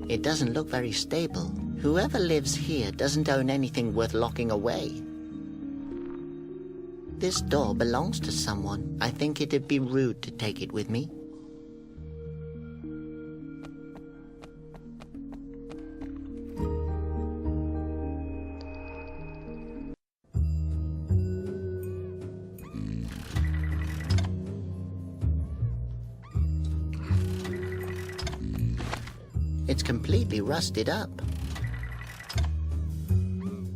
It doesn't look very stable. Whoever lives here doesn't own anything worth locking away. This door belongs to someone. I think it'd be rude to take it with me. It's completely rusted up.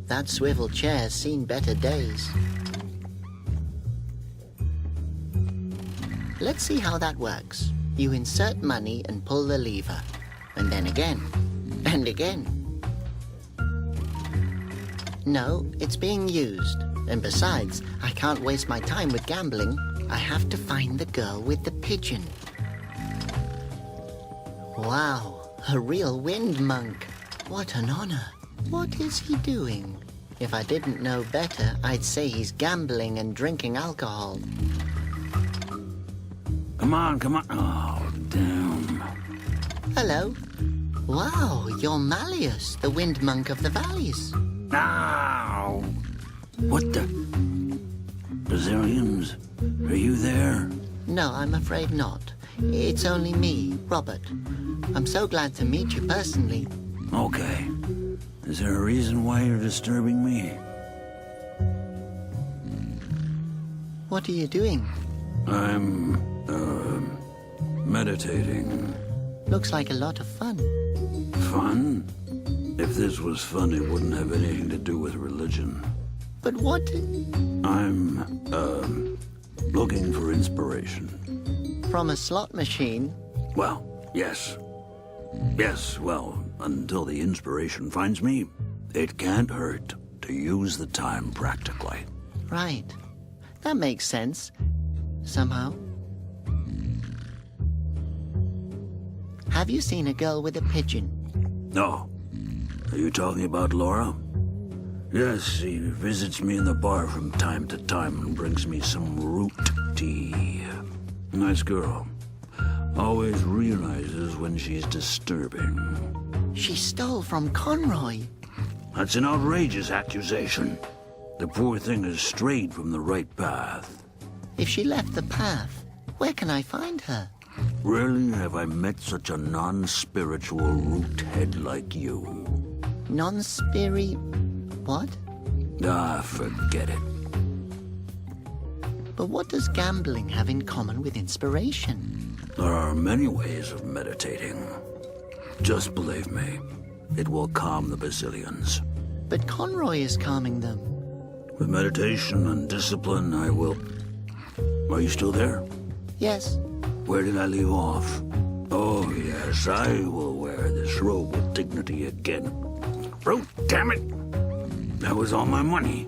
That swivel chair's seen better days. Let's see how that works. You insert money and pull the lever. And then again. And again. No, it's being used. And besides, I can't waste my time with gambling. I have to find the girl with the pigeon. Wow. A real wind monk. What an honor. What is he doing? If I didn't know better, I'd say he's gambling and drinking alcohol. Come on, come on. Oh, damn. Hello. Wow, you're Malleus, the wind monk of the valleys. Ow! What the? Brazilians? Are you there? No, I'm afraid not. It's only me, Robert. I'm so glad to meet you personally. Okay. Is there a reason why you're disturbing me? What are you doing? I'm, meditating. Looks like a lot of fun. Fun? If this was fun, it wouldn't have anything to do with religion. But what? I'm, looking for inspiration. From a slot machine? Well, yes. Yes, well, until the inspiration finds me, it can't hurt to use the time practically. Right. That makes sense. Somehow. Have you seen a girl with a pigeon? No. Are you talking about Laura? Yes, she visits me in the bar from time to time and brings me some root tea. Nice girl. Always realizes when she's disturbing. She stole from Conroy. That's an outrageous accusation. The poor thing has strayed from the right path. If she left the path, where can I find her? Rarely have I met such a non-spiritual root head like you. Non-spiri... what? Ah, forget it. But what does gambling have in common with inspiration? There are many ways of meditating. Just believe me, it will calm the Brazilians. But Conroy is calming them. With meditation and discipline, I will... Are you still there? Yes. Where did I leave off? Oh, yes, I will wear this robe with dignity again. Oh, damn it! That was all my money.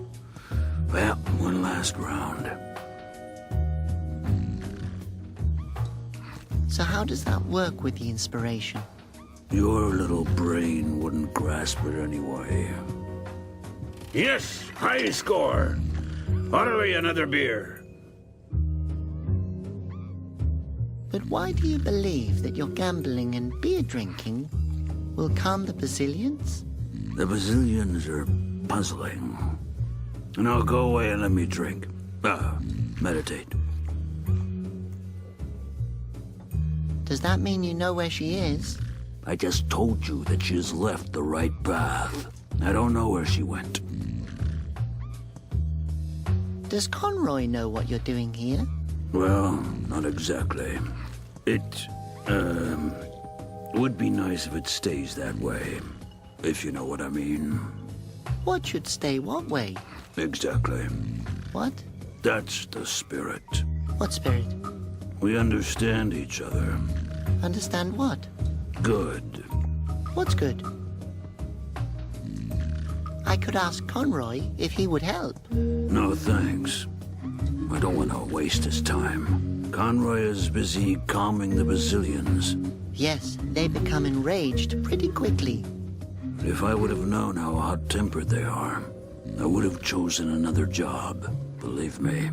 Well, one last round. So how does that work with the inspiration? Your little brain wouldn't grasp it anyway. Yes, high score. Orderly, another beer. But why do you believe that your gambling and beer drinking will calm the Brazilians? The Brazilians are puzzling. Now go away and let me drink. Meditate. Does that mean you know where she is? I just told you that she has left the right path. I don't know where she went. Does Conroy know what you're doing here? Well, not exactly. It, would be nice if it stays that way. If you know what I mean. What should stay what way? Exactly. What? That's the spirit. What spirit? We understand each other. Understand what? Good. What's good? I could ask Conroy if he would help. No thanks. I don't want to waste his time. Conroy is busy calming the Brazilians. Yes, they become enraged pretty quickly. If I would have known how hot-tempered they are, I would have chosen another job, believe me.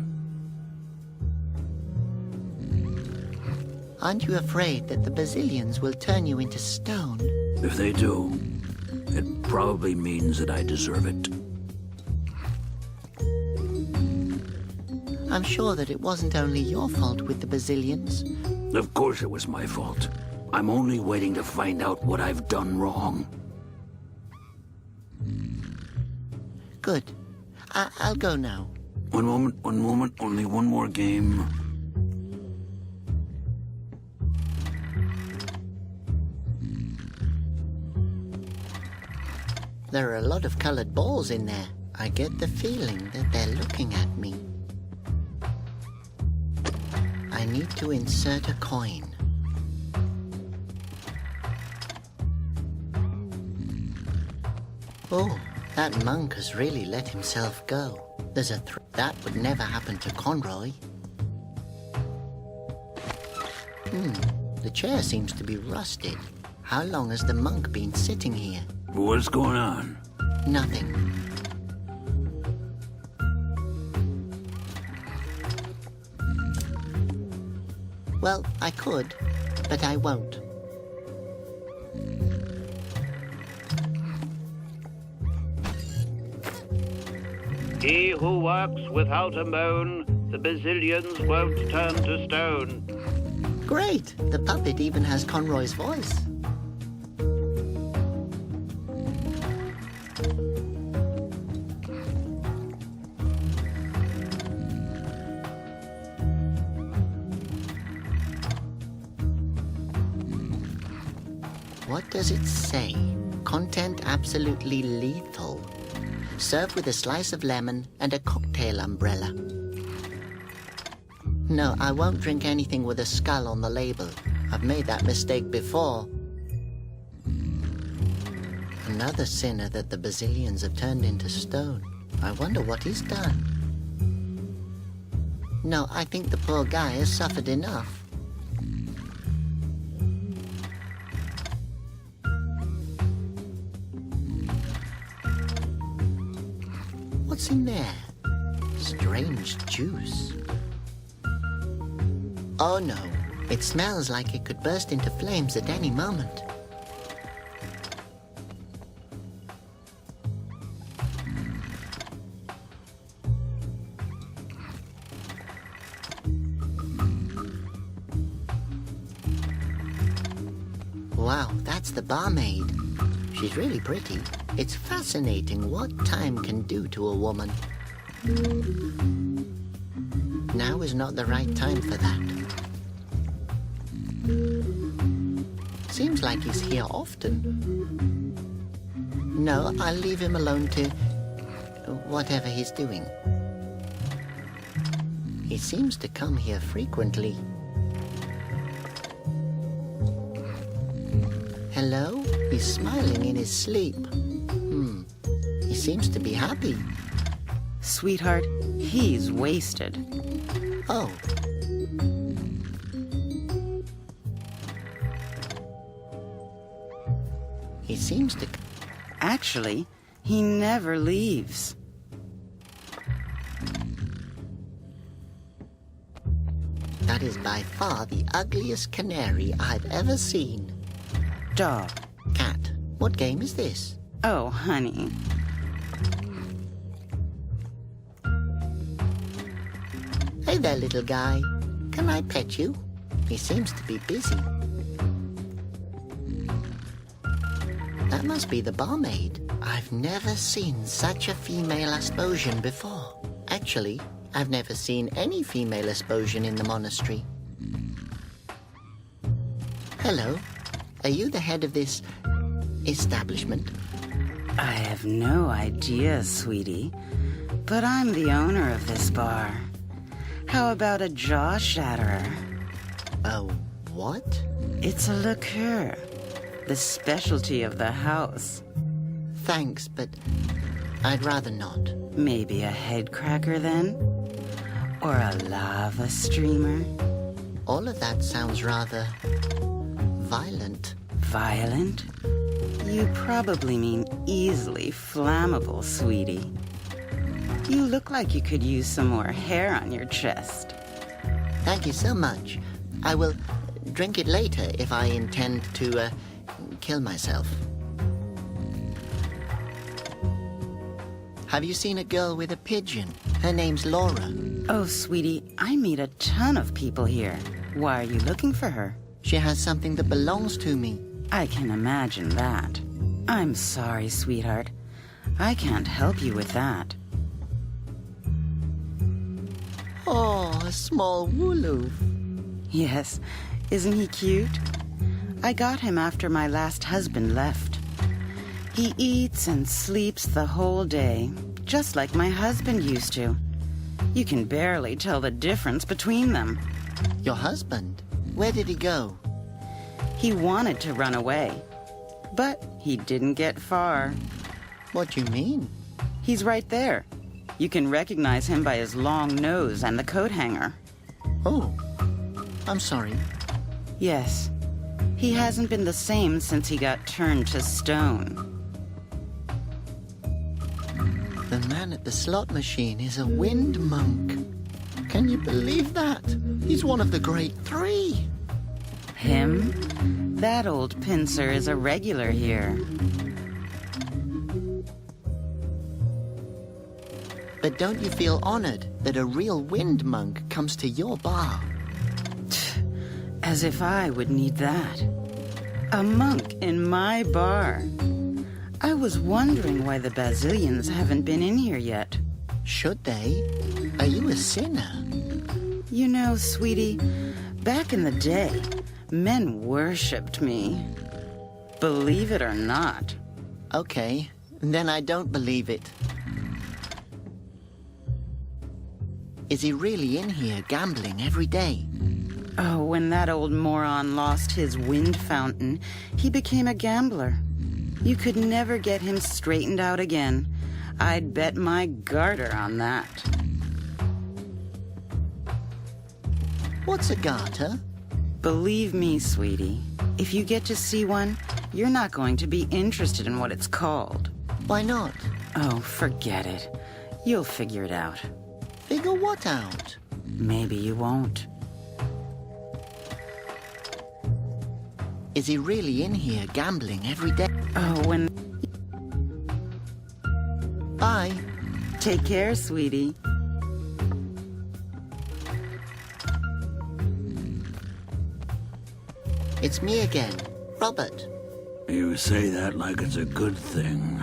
Aren't you afraid that the Brazilians will turn you into stone? If they do, it probably means that I deserve it. I'm sure that it wasn't only your fault with the Bazillions. Of course it was my fault. I'm only waiting to find out what I've done wrong. Good. I'll go now. One moment, only one more game. There are a lot of colored balls in there. I get the feeling that they're looking at me. I need to insert a coin. Oh, that monk has really let himself go. There's a that would never happen to Conroy. The chair seems to be rusted. How long has the monk been sitting here? What's going on? Nothing. Well, I could, but I won't. He who works without a moan, the Bazillions won't turn to stone. Great! The puppet even has Conroy's voice. What does it say? Content absolutely lethal. Served with a slice of lemon and a cocktail umbrella. No, I won't drink anything with a skull on the label. I've made that mistake before. Another sinner that the Bazillions have turned into stone. I wonder what he's done. No, I think the poor guy has suffered enough. What's in there? Strange juice. Oh no, it smells like it could burst into flames at any moment. Wow, that's the barmaid. She's really pretty. It's fascinating what time can do to a woman. Now is not the right time for that. Seems like he's here often. No, I'll leave him alone to whatever he's doing. He seems to come here frequently. Hello? He's smiling in his sleep. He seems to be happy. Sweetheart, he's wasted. Oh. He seems to... Actually, he never leaves. That is by far the ugliest canary I've ever seen. Dog. Cat, what game is this? Oh, honey. Hey there, little guy. Can I pet you? He seems to be busy. That must be the barmaid. I've never seen such a female Asposian before. Actually, I've never seen any female Asposian in the monastery. Hello. Are you the head of this establishment? I have no idea, sweetie. But I'm the owner of this bar. How about a jaw shatterer? Oh, what? It's a liqueur. The specialty of the house. Thanks, but I'd rather not. Maybe a head cracker then? Or a lava streamer? All of that sounds rather... violent. Violent? You probably mean easily flammable, sweetie. You look like you could use some more hair on your chest. Thank you so much. I will drink it later if I intend to kill myself. Have you seen a girl with a pigeon? Her name's Laura. Oh, sweetie, I meet a ton of people here. Why are you looking for her? She has something that belongs to me. I can imagine that. I'm sorry, sweetheart. I can't help you with that. Oh, a small wooloo. Yes, isn't he cute? I got him after my last husband left. He eats and sleeps the whole day, just like my husband used to. You can barely tell the difference between them. Your husband? Where did he go? He wanted to run away, but he didn't get far. What do you mean? He's right there. You can recognize him by his long nose and the coat hanger. Oh, I'm sorry. Yes, he hasn't been the same since he got turned to stone. The man at the slot machine is a wind monk. Can you believe that? He's one of the great three. Him? That old pincer is a regular here. But don't you feel honored that a real wind monk comes to your bar? As if I would need that. A monk in my bar. I was wondering why the Basilians haven't been in here yet. Should they? Are you a sinner? You know, sweetie, back in the day, men worshipped me. Believe it or not. Okay, then I don't believe it. Is he really in here gambling every day? Oh, when that old moron lost his wind fountain, he became a gambler. You could never get him straightened out again. I'd bet my garter on that. What's a garter? Believe me, sweetie, if you get to see one, you're not going to be interested in what it's called. Why not? Oh, forget it. You'll figure it out. Figure what out? Maybe you won't. Is he really in here gambling every day? Oh, when... Bye. Take care, sweetie. It's me again, Robert. You say that like it's a good thing.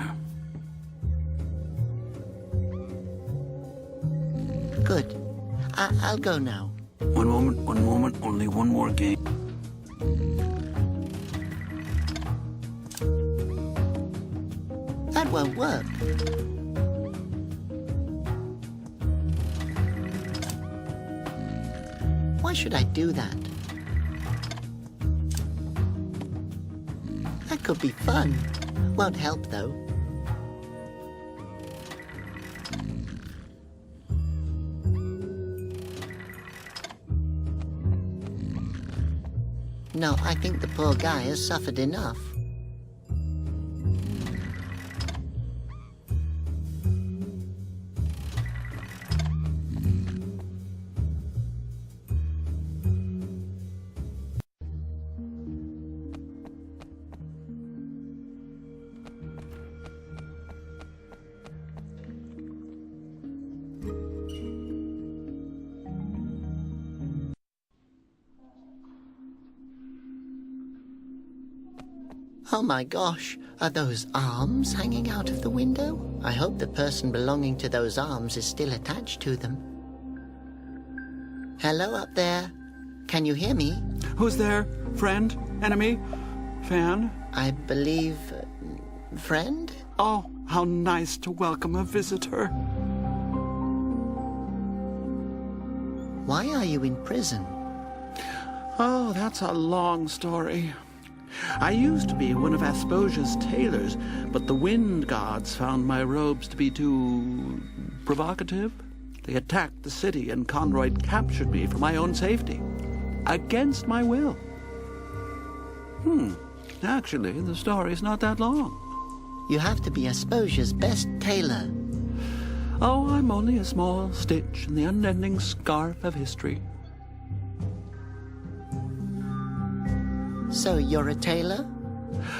Good. I'll go now. One moment, only one more game. That won't work. Why should I do that? That could be fun. Won't help, though. No, I think the poor guy has suffered enough. Oh my gosh, are those arms hanging out of the window? I hope the person belonging to those arms is still attached to them. Hello up there. Can you hear me? Who's there? Friend? Enemy? Fan? I believe... friend? Oh, how nice to welcome a visitor. Why are you in prison? Oh, that's a long story. I used to be one of Asposia's tailors, but the wind gods found my robes to be too provocative. They attacked the city, and Conroy captured me for my own safety. Against my will. Actually, the story's not that long. You have to be Asposia's best tailor. Oh, I'm only a small stitch in the unending scarf of history. So you're a tailor?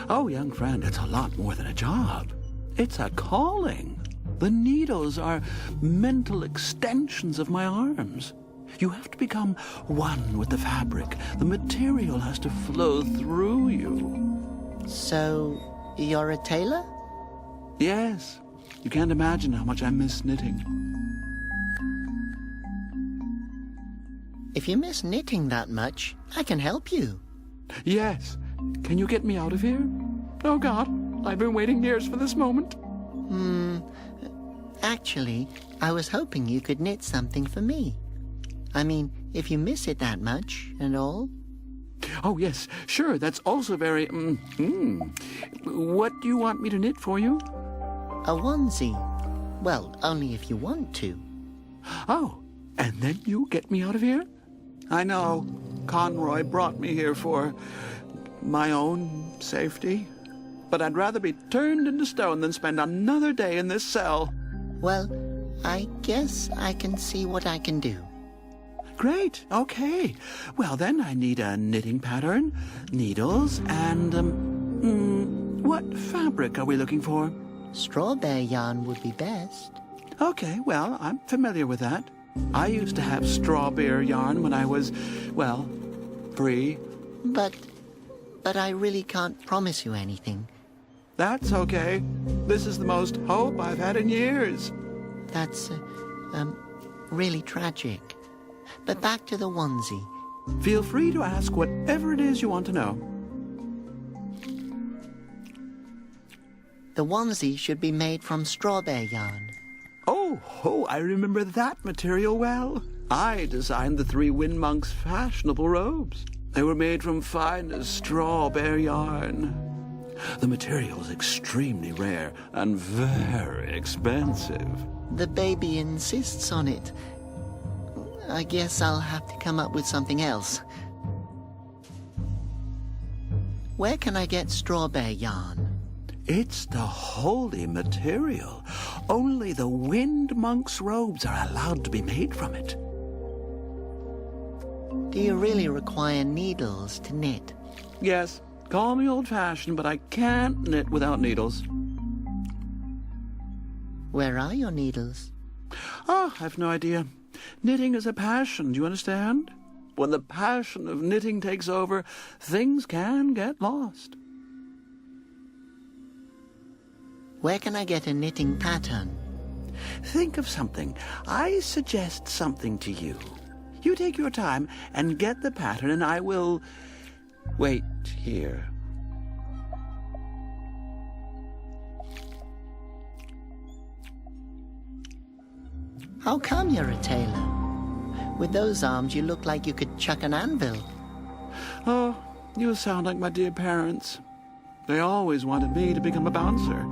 Oh, young friend, it's a lot more than a job. It's a calling. The needles are mental extensions of my arms. You have to become one with the fabric. The material has to flow through you. So, you're a tailor? Yes. You can't imagine how much I miss knitting. If you miss knitting that much, I can help you. Yes. Can you get me out of here? Oh, God. I've been waiting years for this moment. Actually, I was hoping you could knit something for me. I mean, if you miss it that much and all. Oh, yes. Sure. That's also very... What do you want me to knit for you? A onesie. Well, only if you want to. Oh, and then you get me out of here? I know. Conroy brought me here for my own safety. But I'd rather be turned into stone than spend another day in this cell. Well, I guess I can see what I can do. Great. Okay. Well, then I need a knitting pattern, needles, and, what fabric are we looking for? Strawberry yarn would be best. Okay, well, I'm familiar with that. I used to have strawberry yarn when I was, well, 3. But I really can't promise you anything. That's okay. This is the most hope I've had in years. That's, really tragic. But back to the onesie. Feel free to ask whatever it is you want to know. The onesie should be made from strawberry yarn. Oh, I remember that material well. I designed the 3 Wind Monks' fashionable robes. They were made from finest strawberry yarn. The material is extremely rare and very expensive. The baby insists on it. I guess I'll have to come up with something else. Where can I get strawberry yarn? It's the holy material. Only the Wind Monks' robes are allowed to be made from it. Do you really require needles to knit? Yes, call me old-fashioned, but I can't knit without needles. Where are your needles? Oh, I've no idea. Knitting is a passion, do you understand? When the passion of knitting takes over, things can get lost. Where can I get a knitting pattern? Think of something. I suggest something to you. You take your time and get the pattern, and I will wait here. How come you're a tailor? With those arms, you look like you could chuck an anvil. Oh, you sound like my dear parents. They always wanted me to become a bouncer,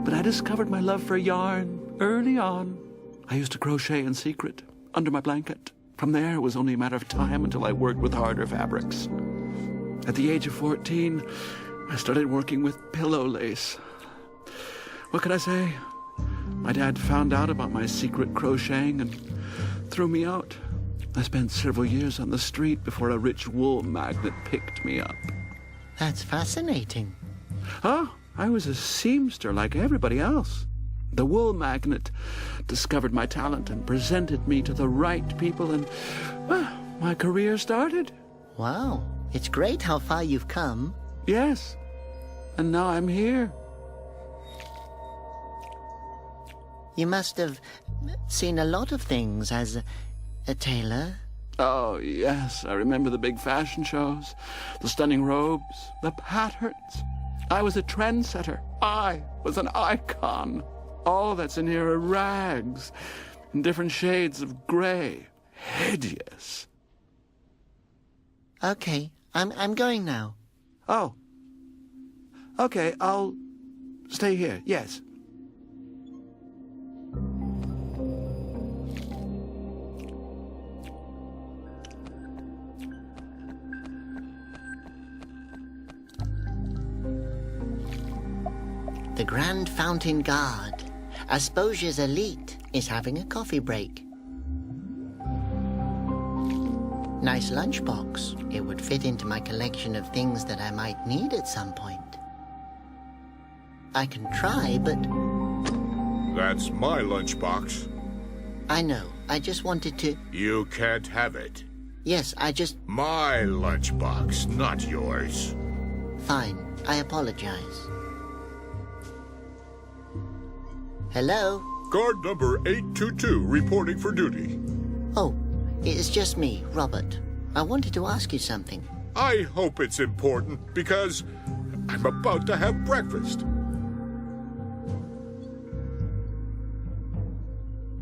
but I discovered my love for yarn early on. I used to crochet in secret, under my blanket. From there, it was only a matter of time until I worked with harder fabrics. At the age of 14, I started working with pillow lace. What could I say? My dad found out about my secret crocheting and threw me out. I spent several years on the street before a rich wool magnate picked me up. That's fascinating. Oh, I was a seamster like everybody else. The wool magnate discovered my talent and presented me to the right people, and, well, my career started. Wow, it's great how far you've come. Yes, and now I'm here. You must have seen a lot of things as a tailor. Oh, yes, I remember the big fashion shows, the stunning robes, the patterns. I was a trendsetter. I was an icon. All that's in here are rags in different shades of gray. Hideous. Okay, I'm going now. Oh. Okay, I'll stay here, yes. The Grand Fountain Guard, Asposia's elite, is having a coffee break. Nice lunchbox. It would fit into my collection of things that I might need at some point. I can try, but That's my lunchbox. I know. I just wanted to... You can't have it. Yes, I just... My lunchbox, not yours. Fine. I apologize. Hello? Guard number 822 reporting for duty. Oh, it's just me, Robert. I wanted to ask you something. I hope it's important because I'm about to have breakfast.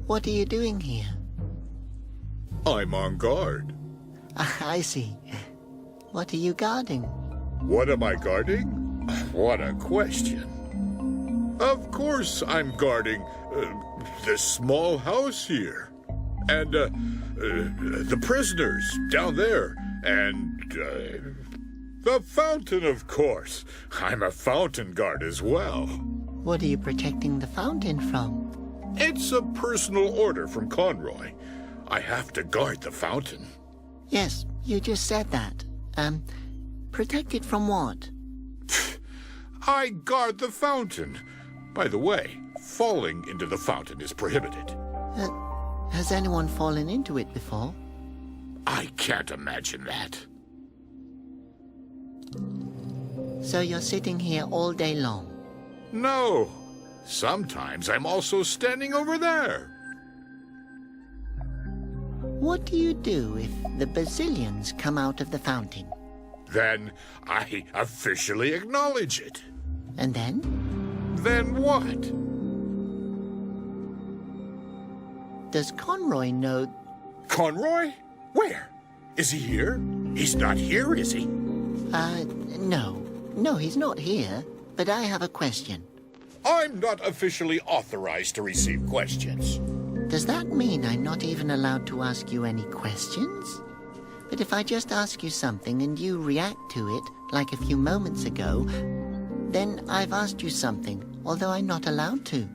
What are you doing here? I'm on guard. I see. What are you guarding? What am I guarding? What a question. Of course I'm guarding this small house here. And the prisoners down there. And the fountain, of course. I'm a fountain guard as well. What are you protecting the fountain from? It's a personal order from Conroy. I have to guard the fountain. Yes, you just said that. Protect it from what? I guard the fountain. By the way, falling into the fountain is prohibited. Has anyone fallen into it before? I can't imagine that. So you're sitting here all day long? No. Sometimes I'm also standing over there. What do you do if the Basilians come out of the fountain? Then I officially acknowledge it. And then? Then what? Does Conroy know... Conroy? Where? Is he here? He's not here, is he? No. No, he's not here. But I have a question. I'm not officially authorized to receive questions. Does that mean I'm not even allowed to ask you any questions? But if I just ask you something and you react to it, like a few moments ago, then I've asked you something, although I'm not allowed to.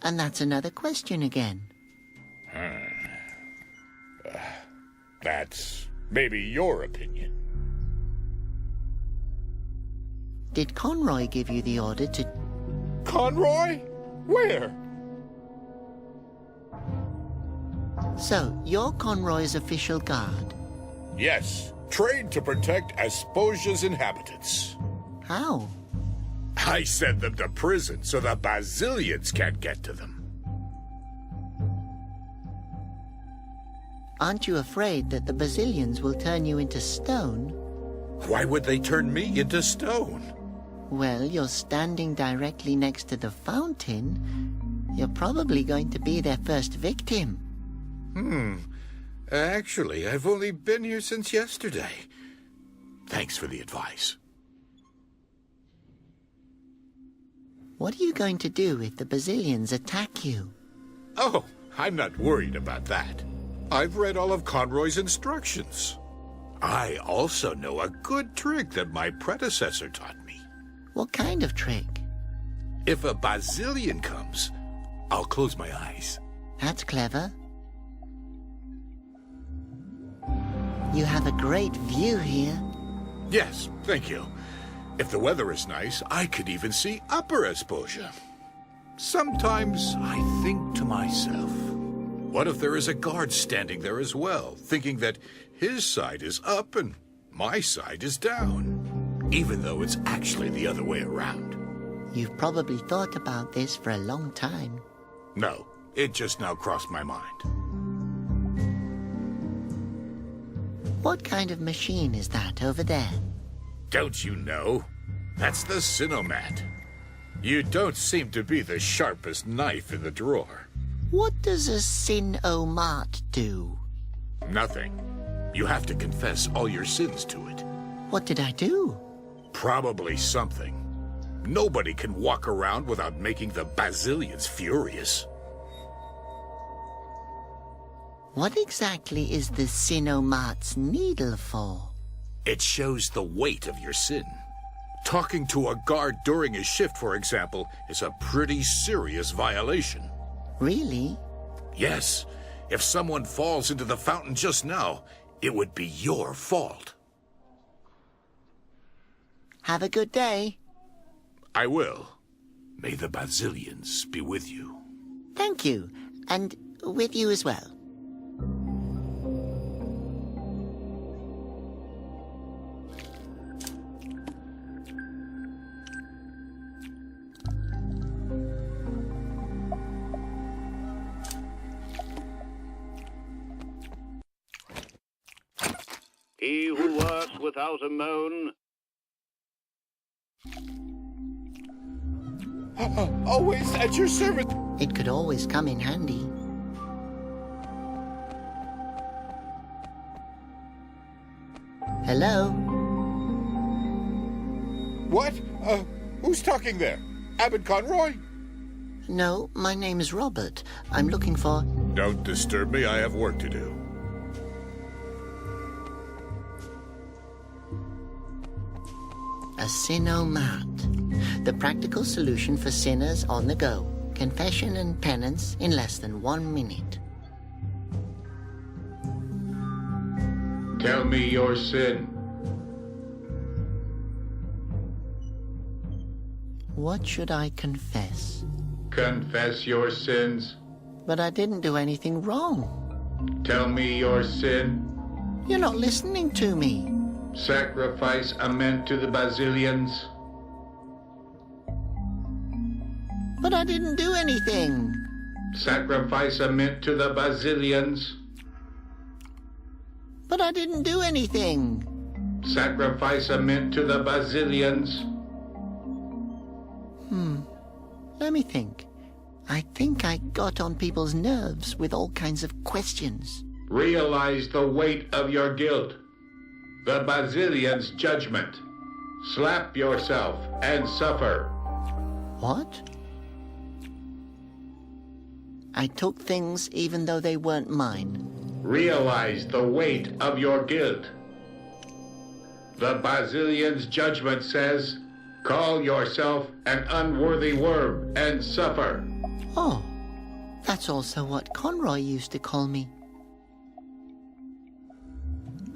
And that's another question again. That's maybe your opinion. Did Conroy give you the order to... Conroy? Where? So, you're Conroy's official guard. Yes, trained to protect Asposia's inhabitants. How? I send them to prison so the Basilians can't get to them. Aren't you afraid that the Basilians will turn you into stone? Why would they turn me into stone? Well, you're standing directly next to the fountain. You're probably going to be their first victim. Actually, I've only been here since yesterday. Thanks for the advice. What are you going to do if the Basilians attack you? Oh, I'm not worried about that. I've read all of Conroy's instructions. I also know a good trick that my predecessor taught me. What kind of trick? If a Basilian comes, I'll close my eyes. That's clever. You have a great view here. Yes, thank you. If the weather is nice, I could even see Upper Asposia. Sometimes I think to myself, what if there is a guard standing there as well, thinking that his side is up and my side is down, even though it's actually the other way around? You've probably thought about this for a long time. No, it just now crossed my mind. What kind of machine is that over there? Don't you know? That's the Sinomat. You don't seem to be the sharpest knife in the drawer. What does a Sin-O-Mat do? Nothing. You have to confess all your sins to it. What did I do? Probably something. Nobody can walk around without making the Basilians furious. What exactly is the Sin-O-Mat's needle for? It shows the weight of your sin. Talking to a guard during his shift, for example, is a pretty serious violation. Really? Yes. If someone falls into the fountain just now, it would be your fault. Have a good day. I will. May the Basilians be with you. Thank you, and with you as well. He who works without a moan Always at your service. It could always come in handy. Hello? What? Who's talking there? Abbot Conroy? No, my name is Robert. I'm looking for... Don't disturb me. I have work to do. A Sinomat. The practical solution for sinners on the go. Confession and penance in less than 1 minute. Tell me your sin. What should I confess? Confess your sins. But I didn't do anything wrong. Tell me your sin. You're not listening to me. Sacrifice a mint to the Basilians. But I didn't do anything. Sacrifice a mint to the Basilians. But I didn't do anything. Sacrifice a mint to the Basilians. Let me think. I think I got on people's nerves with all kinds of questions. Realize the weight of your guilt. The Basilians' judgment. Slap yourself and suffer. What? I took things even though they weren't mine. Realize the weight of your guilt. The Basilians' judgment says, call yourself an unworthy worm and suffer. Oh, that's also what Conroy used to call me.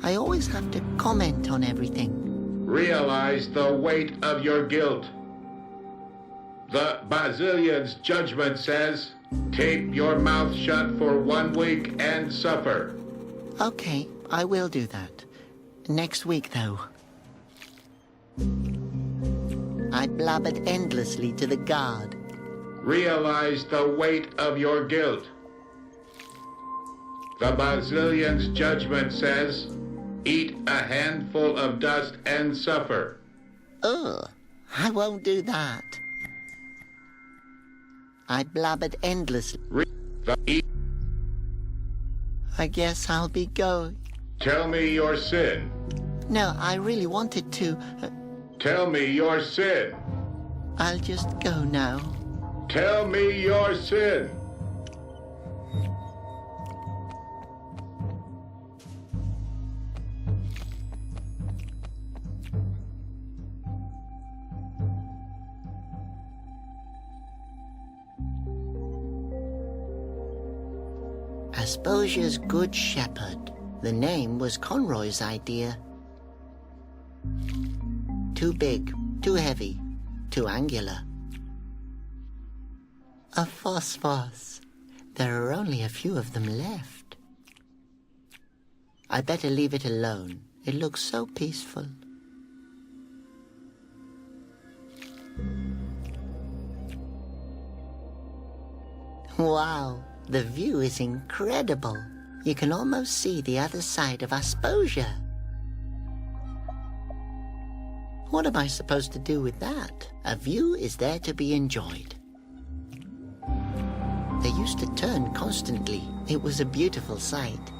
I always have to comment on everything. Realize the weight of your guilt. The Basilians' judgment says, tape your mouth shut for 1 week and suffer. Okay, I will do that. Next week, though. I blabbered endlessly to the guard. Realize the weight of your guilt. The Basilians' judgment says, eat a handful of dust and suffer. Ugh, I won't do that. I blabbered endlessly. I guess I'll be going. Tell me your sin. No, I really wanted to. Tell me your sin. I'll just go now. Tell me your sin. Asposia's Good Shepherd. The name was Conroy's idea. Too big, too heavy, too angular. A phosphos. There are only a few of them left. I better leave it alone. It looks so peaceful. Wow, the view is incredible. You can almost see the other side of Asposia. What am I supposed to do with that? A view is there to be enjoyed. They used to turn constantly. It was a beautiful sight.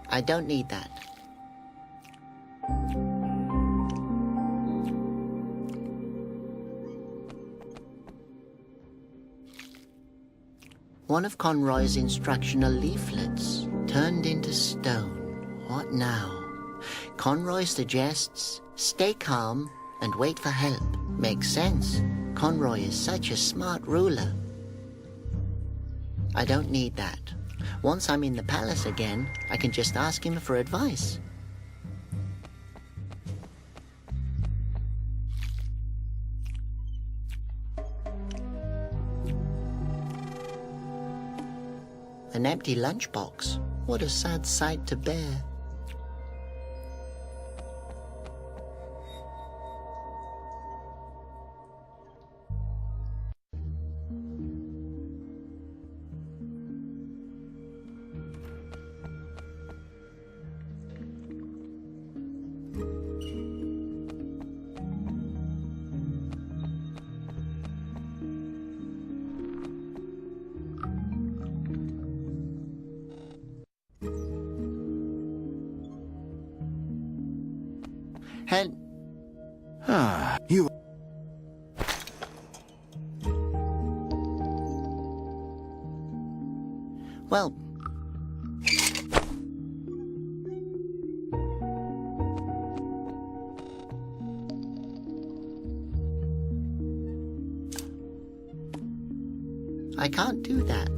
I don't need that. One of Conroy's instructional leaflets turned into stone. What now? Conroy suggests, stay calm and wait for help. Makes sense. Conroy is such a smart ruler. I don't need that. Once I'm in the palace again, I can just ask him for advice. An empty lunchbox. What a sad sight to bear. And You... well, I can't do that.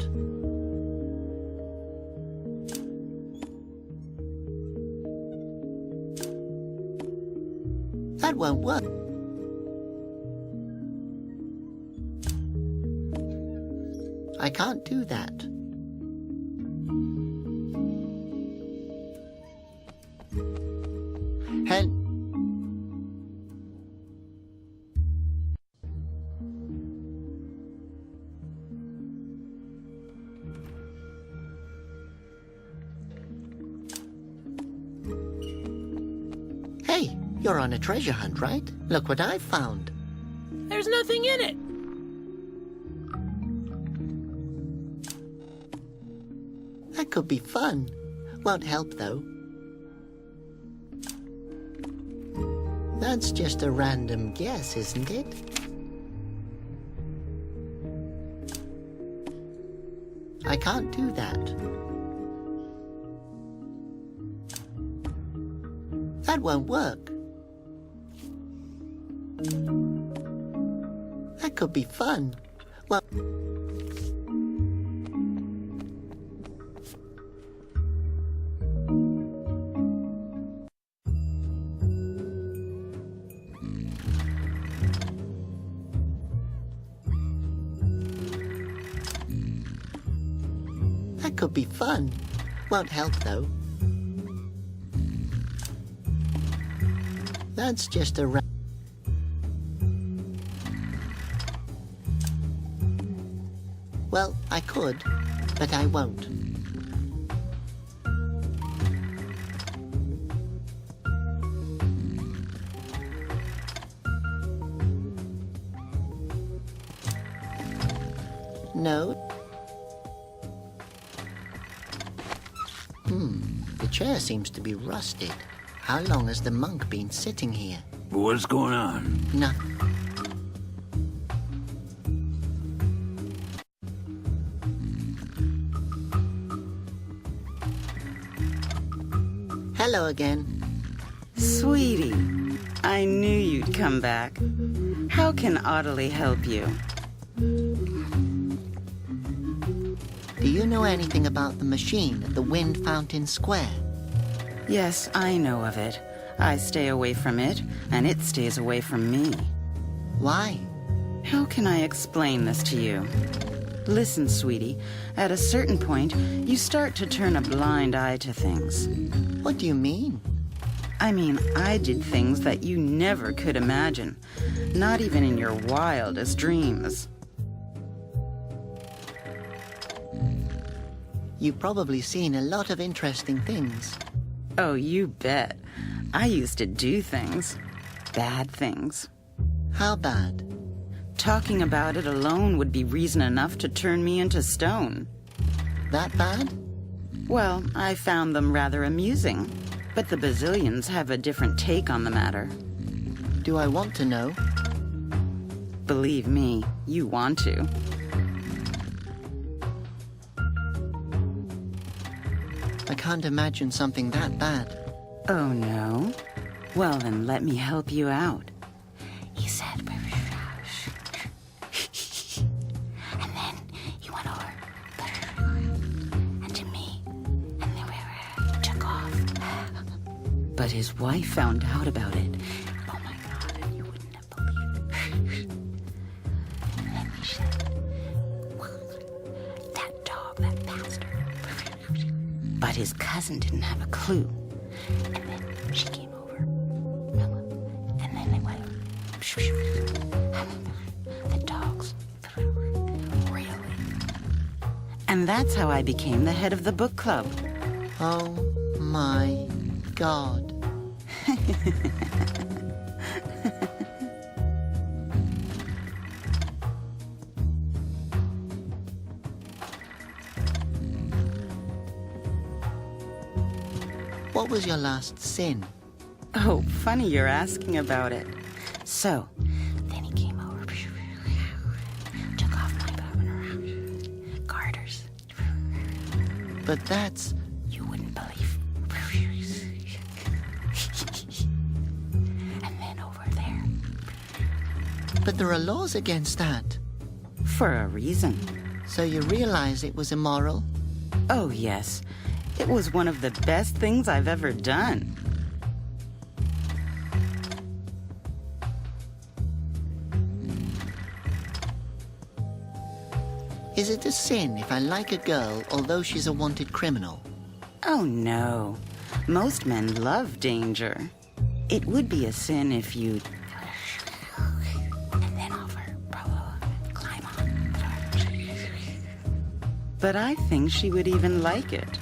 That won't work. I can't do that. And hey, you're on a treasure hunt, right? Look what I found. There's nothing in it. That could be fun. Won't help, though. That's just a random guess, isn't it? I can't do that. That won't work. That could be fun. Well... That could be fun. Won't help, though. That's just a well, I could, but I won't. No. The chair seems to be rusted. How long has the monk been sitting here? What's going on? Nothing. Hello again. Sweetie, I knew you'd come back. How can Ottilie help you? Do you know anything about the machine at the Wind Fountain Square? Yes, I know of it. I stay away from it, and it stays away from me. Why? How can I explain this to you? Listen, sweetie, at a certain point, you start to turn a blind eye to things. What do you mean? I mean, I did things that you never could imagine, not even in your wildest dreams. You've probably seen a lot of interesting things. Oh, you bet. I used to do things. Bad things. How bad? Talking about it alone would be reason enough to turn me into stone. That bad? Well, I found them rather amusing. But the Bazillions have a different take on the matter. Do I want to know? Believe me, you want to. I can't imagine something that bad. Oh, no? Well, then let me help you out. He said, and then he went over, and to me, and then he took off. But his wife found out about it. Oh my God, and you wouldn't have believed it. And then he said, that dog, that bastard, But his cousin didn't have a clue. And then she came over. And then they went. The dogs. Really. And that's how I became the head of the book club. Oh my God. What was your last sin? Oh, funny you're asking about it. So, then he came over, took off my garters. But that's... You wouldn't believe. And then over there. But there are laws against that. For a reason. So you realize it was immoral? Oh, yes. It was one of the best things I've ever done. Is it a sin if I like a girl although she's a wanted criminal? Oh, no. Most men love danger. It would be a sin if you... And then over, climb on. But I think she would even like it.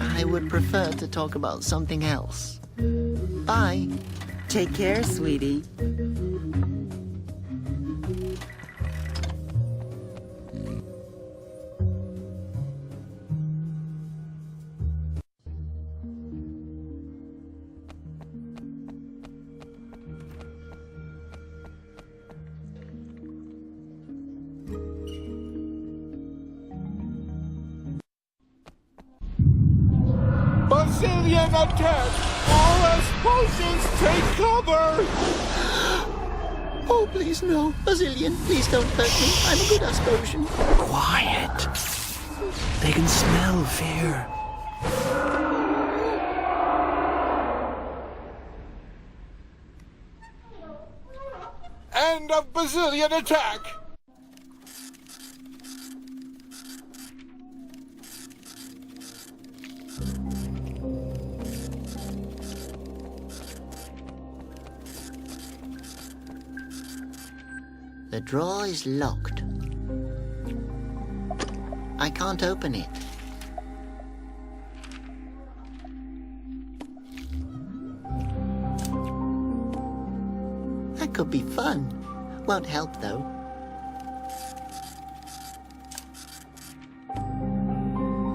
I would prefer to talk about something else. Bye. Take care, sweetie. Basilian attack! All explosions take cover! Oh, please no. Bazillion, please don't hurt me. I'm a good Asposian. Quiet. They can smell fear. End of Basilian attack! The drawer is locked. I can't open it. That could be fun. Won't help, though.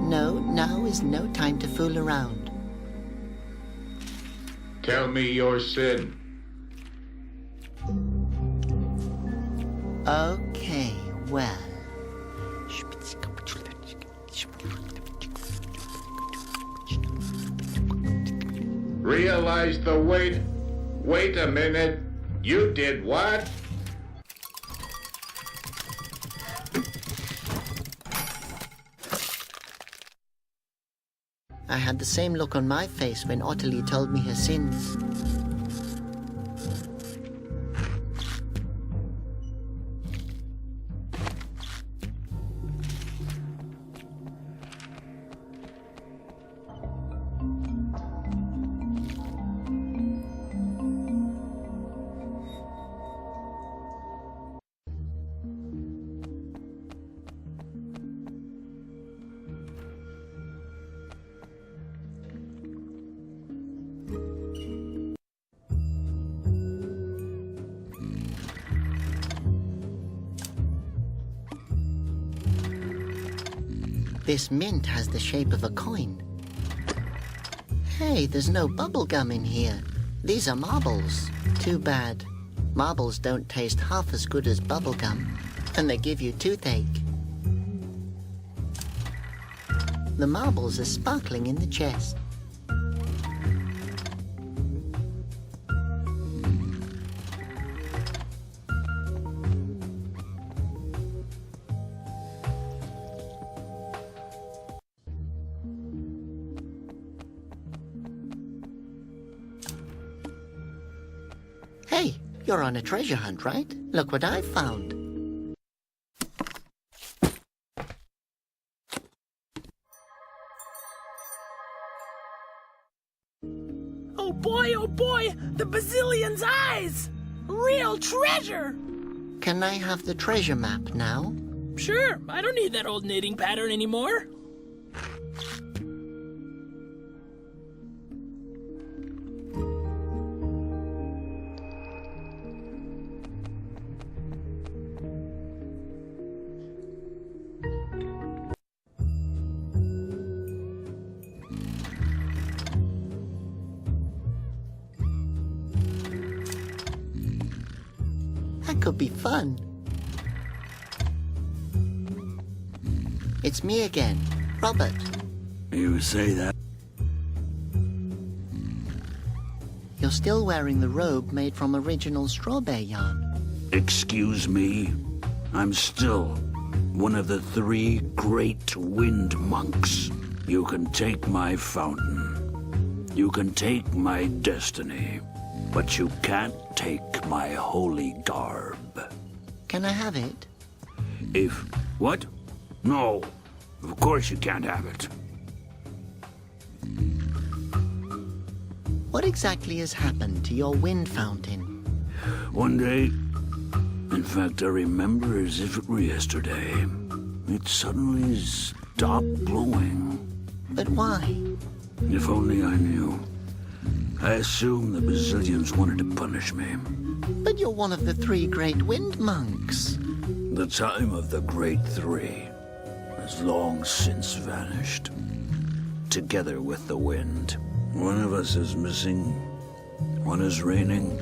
No, now is no time to fool around. Tell me your sin. Okay, well. Realize the weight. Wait a minute. You did what? I had the same look on my face when Ottilie told me her sins. This mint has the shape of a coin. Hey, there's no bubble gum in here. These are marbles. Too bad. Marbles don't taste half as good as bubble gum, and they give you toothache. The marbles are sparkling in the chest. You're on a treasure hunt, right? Look what I've found. Oh boy, the bazillion's eyes! Real treasure! Can I have the treasure map now? Sure, I don't need that old knitting pattern anymore. That could be fun. It's me again, Robert. You say that? You're still wearing the robe made from original strawberry yarn. Excuse me? I'm still one of the 3 great wind monks. You can take my fountain. You can take my destiny. But you can't take my holy garb. Can I have it? What? No. Of course you can't have it. What exactly has happened to your wind fountain? One day, in fact, I remember as if it were yesterday, it suddenly stopped glowing. But why? If only I knew. I assume the Bazillions wanted to punish me. But you're one of the 3 great wind monks. The time of the Great 3 has long since vanished. Together with the wind. One of us is missing, one is reigning,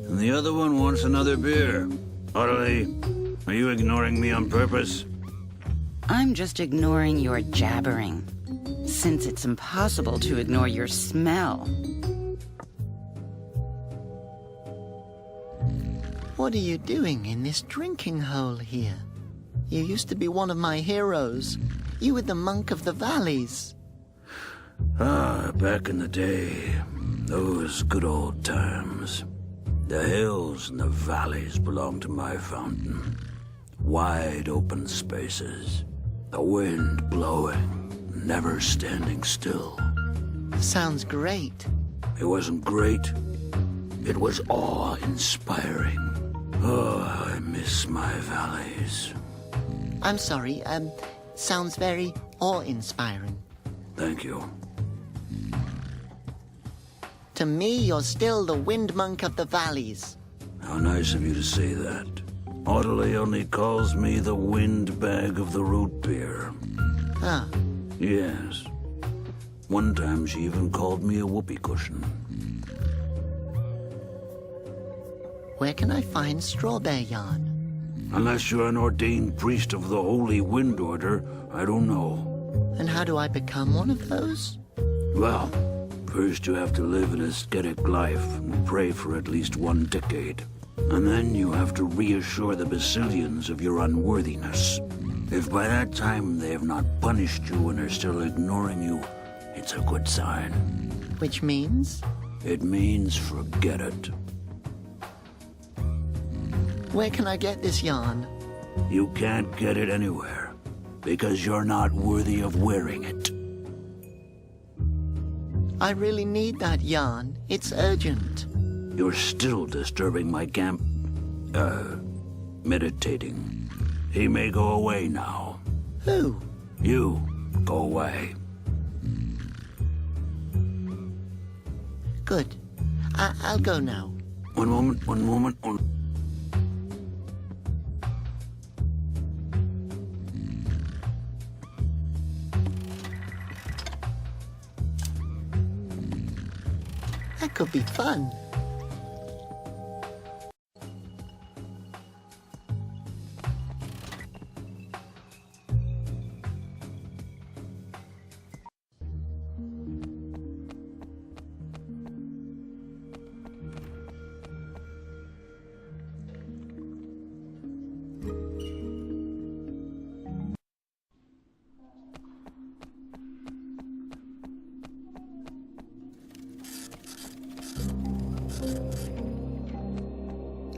and the other one wants another beer. Audley, are you ignoring me on purpose? I'm just ignoring your jabbering, since it's impossible to ignore your smell. What are you doing in this drinking hole here? You used to be one of my heroes. You were the monk of the valleys. Back in the day, those good old times. The hills and the valleys belonged to my fountain. Wide open spaces. The wind blowing, never standing still. Sounds great. It wasn't great. It was awe-inspiring. Oh, I miss my valleys. I'm sorry, sounds very awe-inspiring. Thank you. To me, you're still the wind monk of the valleys. How nice of you to say that. Audley only calls me the windbag of the root beer. Ah, Yes. One time she even called me a whoopee cushion. where can I find strawberry yarn? Unless you're an ordained priest of the Holy Wind Order, I don't know. And how do I become one of those? Well, first you have to live an ascetic life and pray for at least 1 decade. And then you have to reassure the Basilians of your unworthiness. If by that time they have not punished you and are still ignoring you, it's a good sign. Which means? It means forget it. Where can I get this yarn? You can't get it anywhere, because you're not worthy of wearing it. I really need that yarn. It's urgent. You're still disturbing my camp, meditating. He may go away now. Who? You, go away. Good. I'll go now. One moment. That could be fun.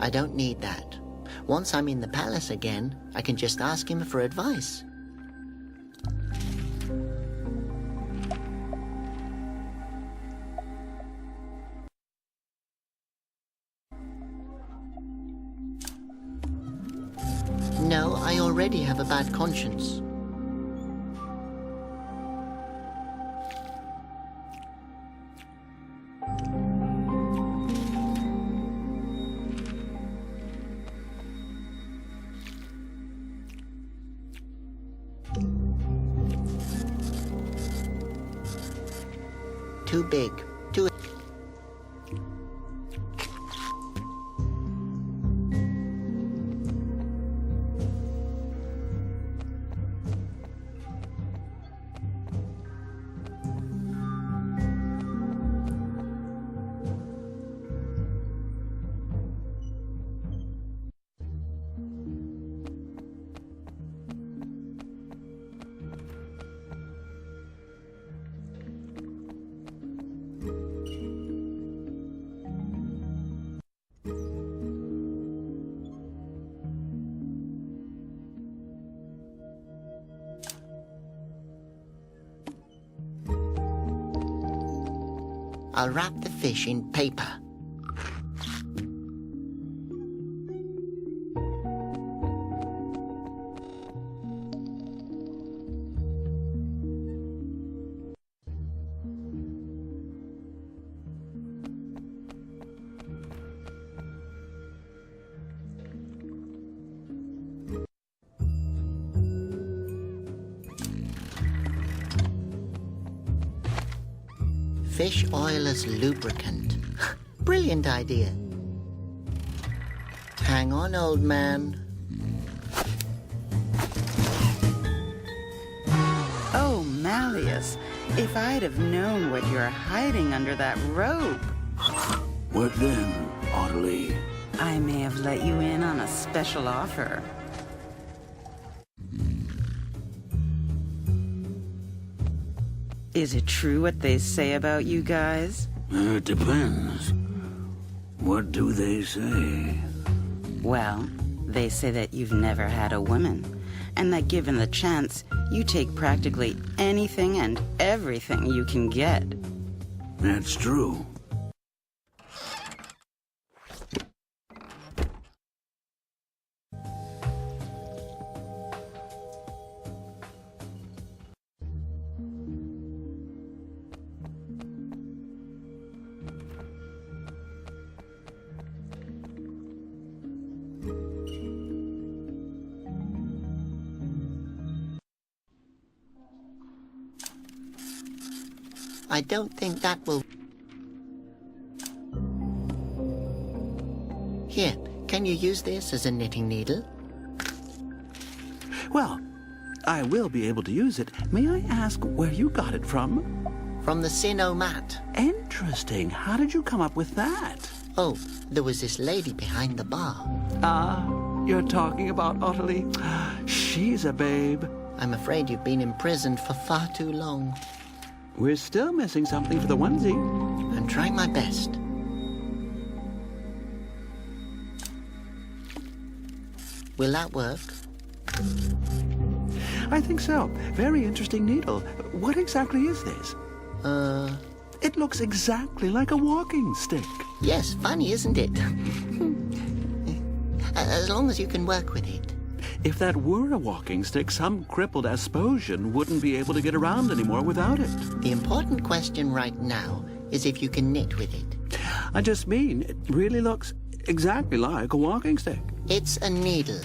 I don't need that. Once I'm in the palace again, I can just ask him for advice. No, I already have a bad conscience. Too big. Too... I'll wrap the fish in paper. Fish oil as lubricant. Brilliant idea. Hang on, old man. Oh, Malleus, if I'd have known what you're hiding under that robe, What then, Ottilie? I may have let you in on a special offer. Is it true what they say about you guys? It depends. What do they say? Well, they say that you've never had a woman, and that given the chance, you take practically anything and everything you can get. That's true. I don't think that will... Here, can you use this as a knitting needle? Well, I will be able to use it. May I ask where you got it from? From the Sinnoh mat. Interesting. How did you come up with that? Oh, there was this lady behind the bar. Ah, you're talking about Ottilie. She's a babe. I'm afraid you've been imprisoned for far too long. We're still missing something for the onesie. I'm trying my best. Will that work? I think so. Very interesting needle. What exactly is this? It looks exactly like a walking stick. Yes, funny, isn't it? As long as you can work with it. If that were a walking stick, some crippled Asposian wouldn't be able to get around anymore without it. The important question right now is if you can knit with it. I just mean, it really looks exactly like a walking stick. It's a needle.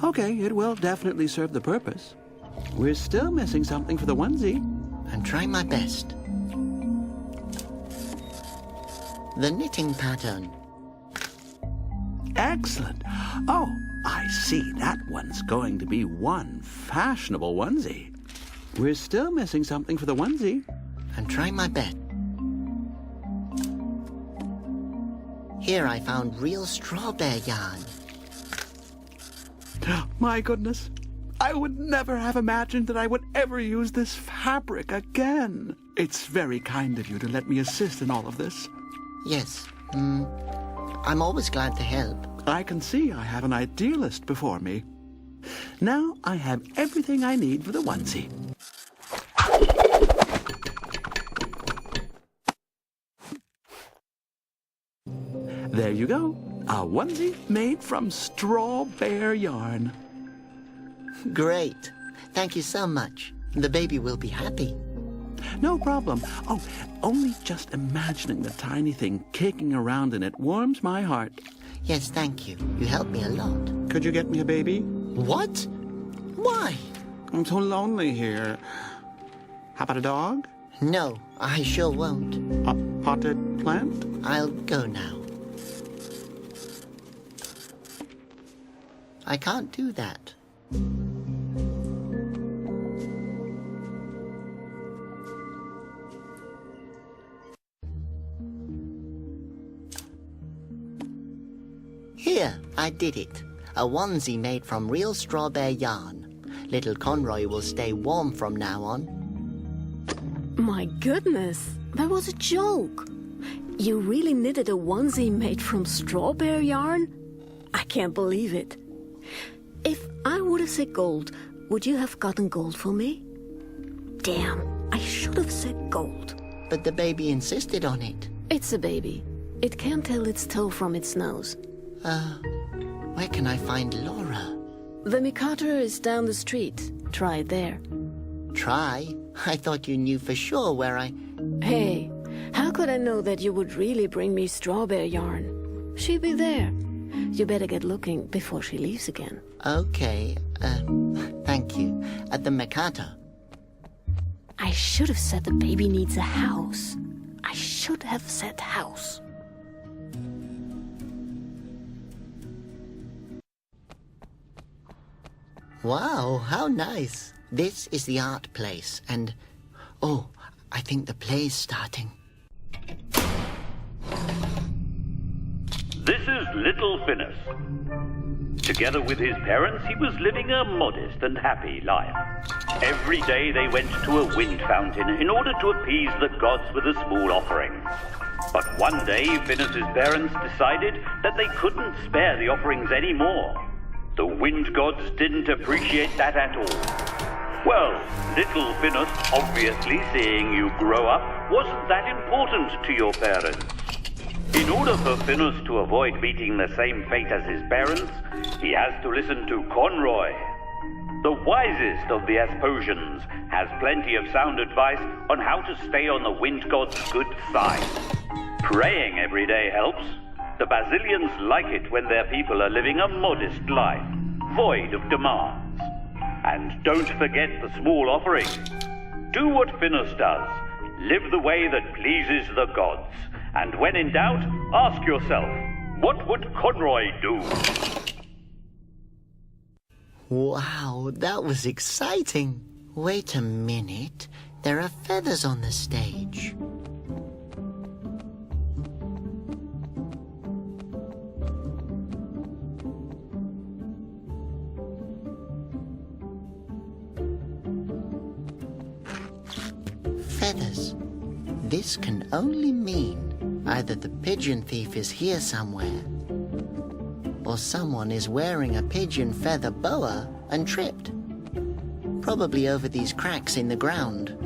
Okay, it will definitely serve the purpose. We're still missing something for the onesie. I'm trying my best. The knitting pattern. Excellent. Oh, I see. That one's going to be one fashionable onesie. We're still missing something for the onesie. I'm trying my best. Here I found real straw bear yarn. My goodness. I would never have imagined that I would ever use this fabric again. It's very kind of you to let me assist in all of this. Yes. I'm always glad to help. I can see I have an idealist before me. Now I have everything I need for the onesie. There you go. A onesie made from straw bear yarn. Great. Thank you so much. The baby will be happy. No problem. Oh, only just imagining the tiny thing kicking around in it warms my heart. Yes, thank you. You helped me a lot. Could you get me a baby? What? Why? I'm so lonely here. How about a dog? No, I sure won't. A potted plant? I'll go now. I can't do that. Here, I did it. A onesie made from real strawberry yarn. Little Conroy will stay warm from now on. My goodness, that was a joke. You really knitted a onesie made from strawberry yarn? I can't believe it. If I would have said gold, would you have gotten gold for me? Damn, I should have said gold. But the baby insisted on it. It's a baby. It can't tell its toe from its nose. Where can I find Laura? The Mikado is down the street. Try it there. Try? I thought you knew for sure where I... Hey, how could I know that you would really bring me strawberry yarn? She'll be there. You better get looking before she leaves again. Okay, thank you. At the Mikado. I should have said the baby needs a house. I should have said house. Wow, how nice. This is the art place, and... Oh, I think the play's starting. This is little Phineas. Together with his parents, he was living a modest and happy life. Every day they went to a wind fountain in order to appease the gods with a small offering. But one day, Phineas's parents decided that they couldn't spare the offerings anymore. The wind gods didn't appreciate that at all. Well, little Phineas, obviously seeing you grow up, wasn't that important to your parents. In order for Phineas to avoid meeting the same fate as his parents, he has to listen to Conroy. The wisest of the Asposians has plenty of sound advice on how to stay on the wind god's good side. Praying every day helps. The Basilians like it when their people are living a modest life, void of demands. And don't forget the small offering. Do what Phineas does. Live the way that pleases the gods. And when in doubt, ask yourself, what would Conroy do? Wow, that was exciting. Wait a minute. There are feathers on the stage. Feathers. This can only mean either the pigeon thief is here somewhere, or someone is wearing a pigeon feather boa and tripped. Probably over these cracks in the ground.